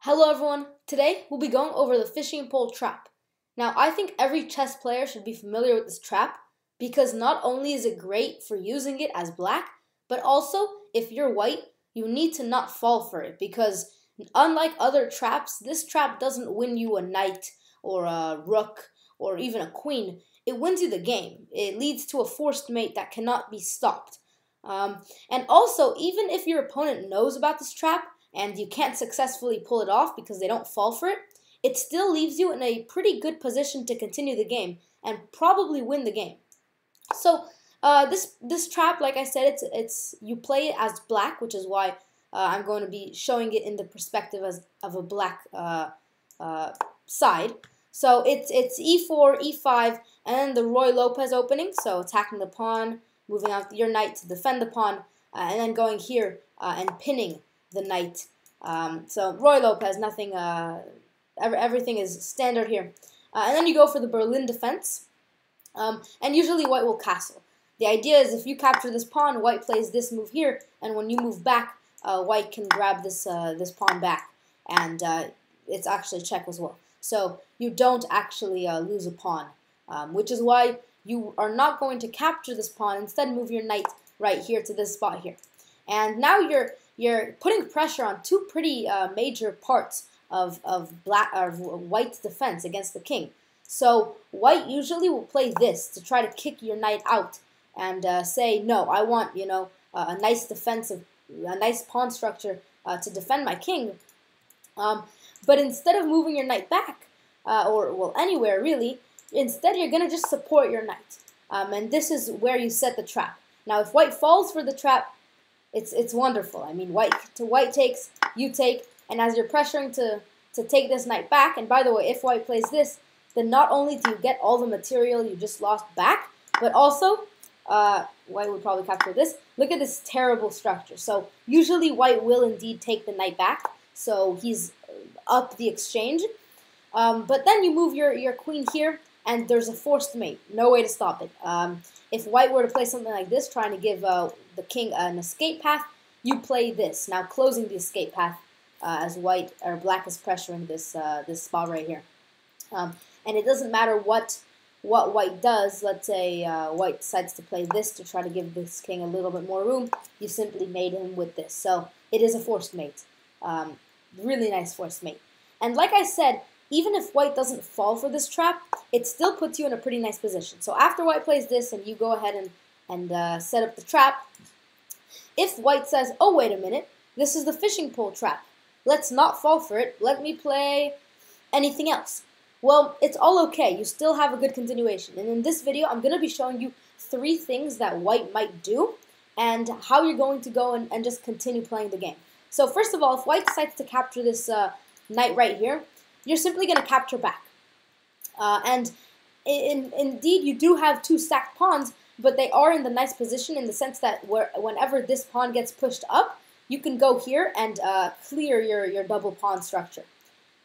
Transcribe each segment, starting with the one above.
Hello everyone, today we'll be going over the fishing pole trap. Now I think every chess player should be familiar with this trap because not only is it great for using it as black, but also if you're white, you need to not fall for it because unlike other traps, this trap doesn't win you a knight or a rook or even a queen. It wins you the game. It leads to a forced mate that cannot be stopped. And also, even if your opponent knows about this trap, and you can't successfully pull it off because they don't fall for it, it still leaves you in a pretty good position to continue the game and probably win the game. So this trap, like I said, it's you play it as black, which is why I'm going to be showing it in the perspective of a black side. So it's e4, e5, and then the Ruy Lopez opening, so attacking the pawn, moving out your knight to defend the pawn, and then going here and pinning the knight. So Ruy Lopez, nothing, everything is standard here. And then you go for the Berlin defense, and usually white will castle. The idea is if you capture this pawn, white plays this move here, and when you move back, white can grab this this pawn back, and it's actually check as well. So you don't actually lose a pawn, which is why you are not going to capture this pawn. Instead, move your knight right here to this spot here. And now you're putting pressure on two pretty major parts of white's defense against the king. So white usually will play this to try to kick your knight out and say, no, I want a nice defensive, a nice pawn structure to defend my king. But instead of moving your knight back, or well anywhere really, instead you're gonna just support your knight, and this is where you set the trap. Now if white falls for the trap, it's wonderful. I mean, white takes, you take, and as you're pressuring to take this knight back, and by the way, if white plays this, then not only do you get all the material you just lost back, but also, white would probably capture this. Look at this terrible structure. So usually white will indeed take the knight back, so he's up the exchange. But then you move your queen here, and there's a forced mate. No way to stop it. If white were to play something like this, trying to give the king an escape path, you play this. Now closing the escape path as white or black is pressuring this this spot right here. And it doesn't matter what white does. Let's say white decides to play this to try to give this king a little bit more room. You simply mate him with this. So it is a forced mate. Really nice forced mate. And like I said, even if white doesn't fall for this trap, it still puts you in a pretty nice position. So after white plays this and you go ahead and set up the trap, if white says, oh, wait a minute, this is the fishing pole trap. Let's not fall for it. Let me play anything else. Well, it's all okay. You still have a good continuation. And in this video, I'm going to be showing you 3 things that white might do and how you're going to go and just continue playing the game. So first of all, if white decides to capture this knight right here, you're simply going to capture back. And indeed, you do have 2 stacked pawns, but they are in the nice position in the sense that whenever this pawn gets pushed up, you can go here and clear your double pawn structure.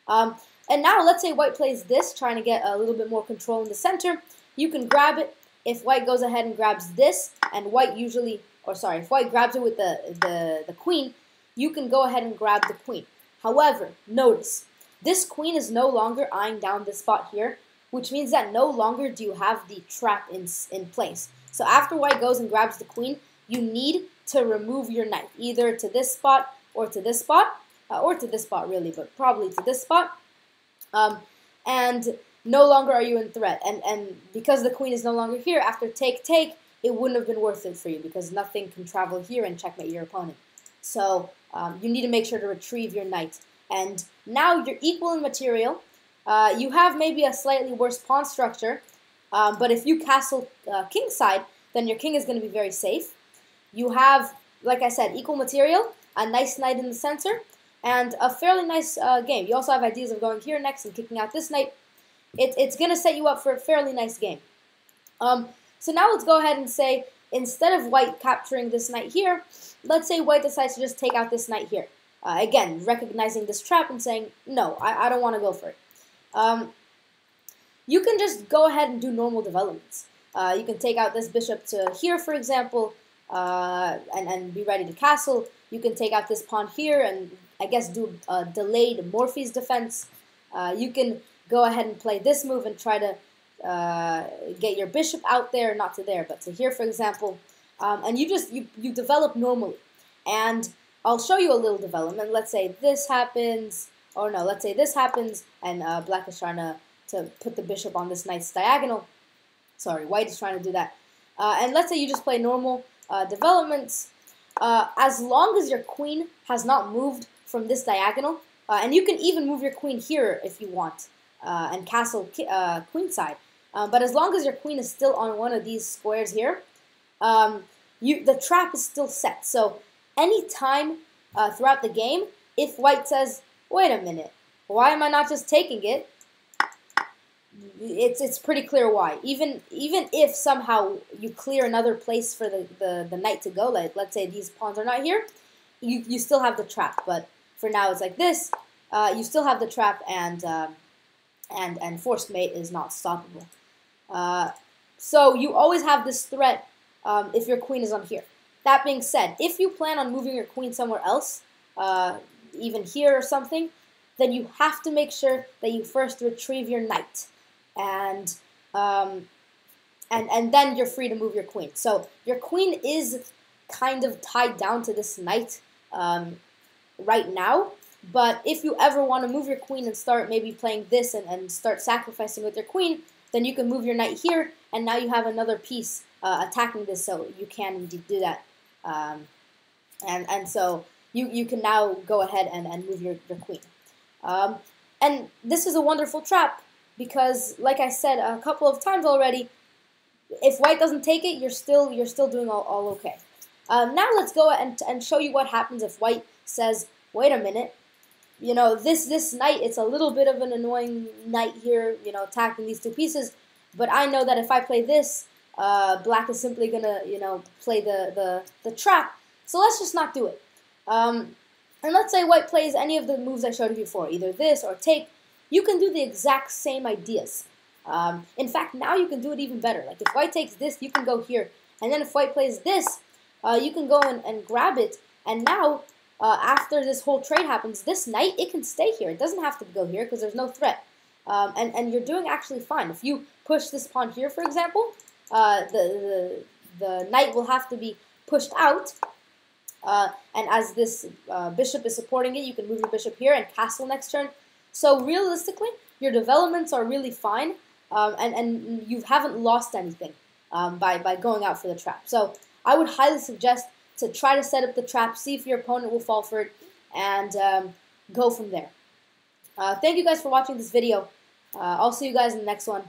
And now let's say white plays this, trying to get a little bit more control in the center. You can grab it. If white goes ahead and grabs this, and white usually, or sorry, if white grabs it with the queen, you can go ahead and grab the queen. However, notice, this queen is no longer eyeing down this spot here, which means that no longer do you have the trap in place. So after white goes and grabs the queen, you need to remove your knight, either to this spot or to this spot, or to this spot really, but probably to this spot. And no longer are you in threat. And because the queen is no longer here, after take, it wouldn't have been worth it for you because nothing can travel here and checkmate your opponent. So you need to make sure to retrieve your knight. And now you're equal in material. You have maybe a slightly worse pawn structure, but if you castle king side, then your king is going to be very safe. You have, like I said, equal material, a nice knight in the center, and a fairly nice game. You also have ideas of going here next and kicking out this knight. It's going to set you up for a fairly nice game. So now let's go ahead and say, instead of white capturing this knight here, let's say white decides to just take out this knight here. Again, recognizing this trap and saying, no, I don't want to go for it. You can just go ahead and do normal developments. You can take out this bishop to here, for example, and be ready to castle. You can take out this pawn here and I guess, do a delayed Morphe's defense. You can go ahead and play this move and try to get your bishop out there, not to there, but to here, for example. And you develop normally. And I'll show you a little development. Let's say this happens, or no, let's say this happens, and black is trying to put the bishop on this knight's diagonal. Sorry, white is trying to do that. And let's say you just play normal developments. As long as your queen has not moved from this diagonal, and you can even move your queen here if you want, and castle queenside. But as long as your queen is still on one of these squares here, the trap is still set. So any time throughout the game, if white says, wait a minute, why am I not just taking it? It's pretty clear why. Even if somehow you clear another place for the knight to go, like let's say these pawns are not here, you still have the trap. But for now it's like this. You still have the trap, and forced mate is not stoppable. So you always have this threat if your queen is on here. That being said, if you plan on moving your queen somewhere else, even here or something, then you have to make sure that you first retrieve your knight, and then you're free to move your queen. So your queen is kind of tied down to this knight right now, but if you ever want to move your queen and start maybe playing this and start sacrificing with your queen, then you can move your knight here, and now you have another piece attacking this, so you can indeed do that. And so you can now go ahead and move your queen. And this is a wonderful trap because, like I said a couple of times already, if white doesn't take it, you're still doing all okay. Now let's go and show you what happens if white says, wait a minute, you know, this knight, it's a little bit of an annoying knight here, you know, attacking these two pieces, but I know that if I play this, black is simply gonna, you know, play the trap, so let's just not do it. And let's say white plays any of the moves I showed you before, either this or take. You can do the exact same ideas. In fact, now you can do it even better. Like if white takes this, you can go here. And then if white plays this, you can go and grab it. And now, after this whole trade happens, this knight, it can stay here. It doesn't have to go here because there's no threat. And you're doing actually fine. If you push this pawn here, for example, the knight will have to be pushed out. And as this bishop is supporting it, you can move your bishop here and castle next turn. So realistically, your developments are really fine, and you haven't lost anything by going out for the trap. So I would highly suggest to try to set up the trap, see if your opponent will fall for it, and go from there. Thank you guys for watching this video. I'll see you guys in the next one.